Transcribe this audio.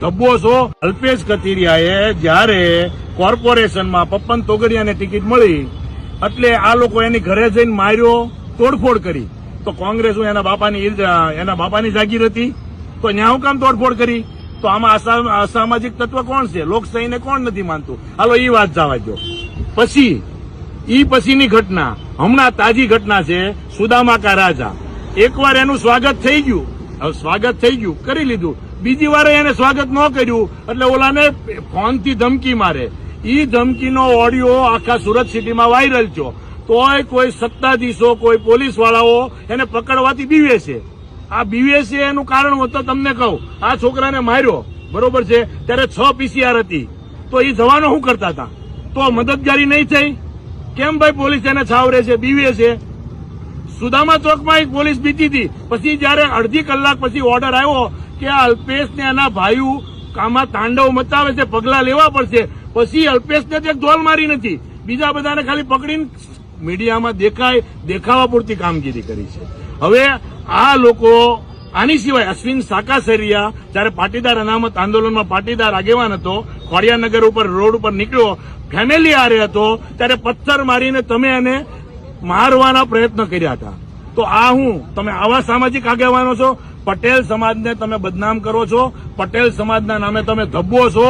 ધબ્બો છો. અલ્પેશ કથિરિયાએ જયારે કોર્પોરેશનમાં પપ્પન તોગડિયાને ટિકિટ મળી એટલે આ લોકો એની ઘરે જઈને માર્યો, તોડફોડ કરી. તો કોંગ્રેસ એના બાપાની જાગીર હતી, તો ન્યા કામ તોડફોડ કરી? તો આમાં અસામાજિક તત્વ કોણ છે? લોકશાહીને કોણ નથી માનતું? હાલો એ વાત જવા દો. પછીની ઘટના, હમણાં તાજી ઘટના છે સુદામા કા રાજા. એકવાર એનું સ્વાગત થઈ ગયું, હવે સ્વાગત થઈ ગયું, કરી લીધું. બીજી વાર એને સ્વાગત ન કર્યું એટલે ઓલાને ફોનથી ધમકી મારે. ઈ ધમકીનો ઓડિયો આખા સુરત સિટીમાં વાયરલ થયો. તોય કોઈ સત્તાધીશો, કોઈ પોલીસ વાળાઓ એને પકડવાથી બીવે છે. આ બીવે છે એનું કારણ હું તો તમને કહું. આ છોકરાને માર્યો, બરોબર છે, ત્યારે 6 PCR હતી, તો એ જવાનો શું કરતા હતા? તો મદદગારી નહીં થઈ? કેમ ભાઈ પોલીસ એને છાવરે છે, બીવે છે? સુદામા ચોકમાં એક પોલીસ બીતી હતી. પછી જયારે અડધી કલાક પછી ઓર્ડર આવ્યો કે અલ્પેશને એના ભાઈઓ કામાં તાંડવ મચાવે છે, પગલા લેવા પડશે, પછી અલ્પેશને એક ધોલ મારી નથી, બીજા બધાને ખાલી પકડીને મીડિયામાં દેખાવા પૂરતી કામગીરી કરી છે. હવે આ લોકો, આની સિવાય અશ્વિન સાકાસરિયા જયારે પાટીદાર અનામત આંદોલનમાં પાટીદાર આગેવાન હતો, ખોડિયાનગર ઉપર રોડ ઉપર નીકળ્યો, ફેમિલી હારે હતો, ત્યારે પથ્થર મારીને તમે એને મારવાના પ્રયત્ન કર્યા હતા. તો આ તમે આવા સામાજિક આગેવાનો છો? પટેલ સમાજને તમે બદનામ કરો છો, પટેલ સમાજના નામે તમે ધબ્બો છો.